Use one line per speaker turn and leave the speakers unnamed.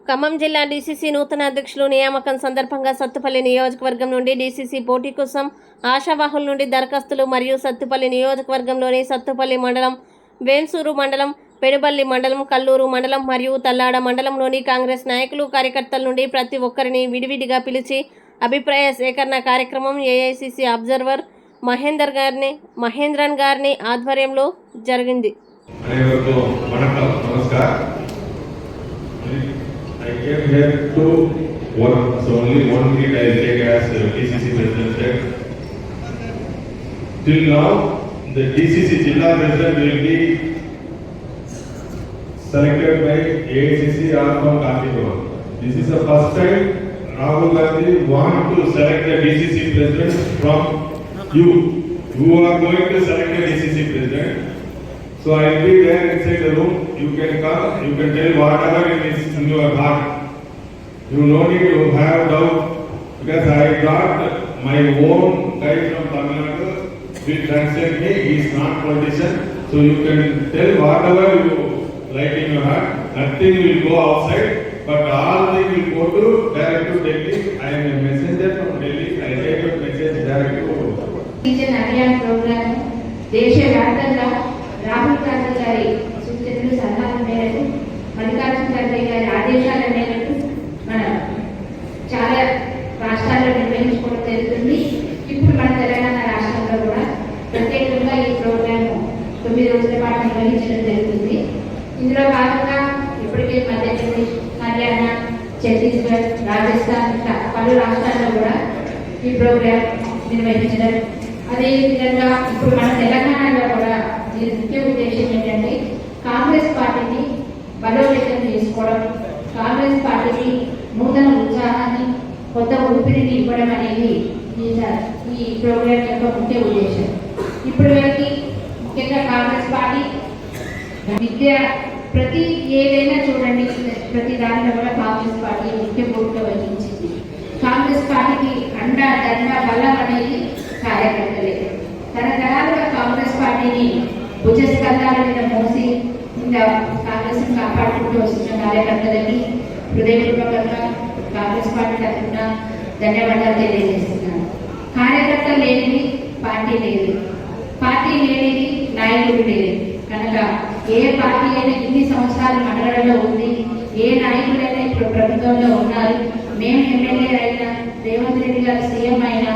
ఖమ్మం జిల్లా డీసీసీ నూతన అధ్యక్షులు నియామకం సందర్భంగా సత్తుపల్లి నియోజకవర్గం నుండి డీసీసీ పోటీ కోసం ఆశావాహుల నుండి దరఖాస్తులు మరియు సత్తుపల్లి నియోజకవర్గంలోని సత్తుపల్లి మండలం, వేన్సూరు మండలం, పెనుబల్లి మండలం, కల్లూరు మండలం మరియు తల్లాడ మండలంలోని కాంగ్రెస్ నాయకులు, కార్యకర్తల నుండి ప్రతి ఒక్కరిని విడివిడిగా పిలిచి అభిప్రాయ సేకరణ కార్యక్రమం ఏఐసీసీ అబ్జర్వర్ మహేంద్రన్ గారిని ఆధ్వర్యంలో జరిగింది.
I came here to work, so only one minute I will take as DCC President said. Till now, the DCC Jilla President will be selected by AICC or from Kandipuram. This is the first time Rahul Gandhi want to select the DCC President from you. You are going to select the DCC President. So I will be there inside the room. You can come, you can tell whatever is in your heart. You no need to have doubt, because I got my own guy from Tamil Nadu will translate me. He is not politician, so you can tell whatever you like in your heart. Nothing will go outside, but all things will go to direct to Delhi. I am a messenger from Delhi. I take a message direct to
teacher Abhiyan program దేశవ్యాప్తంగా రాహుల్ గాంధీ గారి సూచనలు సలహాల మేరకు, మల్లికార్జున ఖర్గే గారి ఆదేశాల మేరకు మనం చాలా రాష్ట్రాల్లో నిర్వహించుకోవడం జరుగుతుంది. ఇప్పుడు మన తెలంగాణ రాష్ట్రంలో కూడా ప్రత్యేకంగా ఈ ప్రోగ్రామ్ 9 రోజుల పాటు నిర్వహించడం జరుగుతుంది. ఇందులో భాగంగా ఇప్పటికే మధ్యప్రదేశ్, హర్యానా, ఛత్తీస్గఢ్, రాజస్థాన్ ఇట్లా పలు రాష్ట్రాల్లో కూడా ఈ ప్రోగ్రామ్ నిర్వహించడం. అదేవిధంగా ఇప్పుడు మన తెలంగాణలో కూడా దీని ముఖ్య ఉద్దేశం ఏంటంటే కాంగ్రెస్ పార్టీని బలోపేతం చేసుకోవడం, కాంగ్రెస్ పార్టీకి నూతన ఉత్సాహాన్ని, కొత్త ఊపిరిని ఇవ్వడం అనేది ఈ ప్రోగ్రాం యొక్క ముఖ్య ఉద్దేశం. ఇప్పటి వరకు ముఖ్యంగా కాంగ్రెస్ పార్టీ విద్య ఏదైనా చూడండి, ప్రతి దానిలో కూడా కాంగ్రెస్ పార్టీ ముఖ్య భూమిక వహించింది. కాంగ్రెస్ పార్టీకి అండ దండ బలం అనేది కార్యకర్తలే. తరతరాలుగా కాంగ్రెస్ పార్టీని భుజస్కంధాల మీద మోసి కాంగ్రెస్ కాపాడుకుంటూ వస్తున్న కార్యకర్తలకి హృదయపూర్వకంగా కాంగ్రెస్ పార్టీ తరఫున ధన్యవాదాలు తెలియజేస్తున్నాను. కార్యకర్తలు లేనిది పార్టీ లేదు, పార్టీ లేనిది నాయకుడు లేదు. కనుక ఏ పార్టీ అయినా ఇన్ని సంవత్సరాలు మండలంలో ఉంది, ఏ నాయకుడైనా ఇప్పుడు ప్రభుత్వంలో ఉన్నారు. మేము ఎమ్మెల్యే అయినా, రేవంత్ రెడ్డి గారు సీఎం అయినా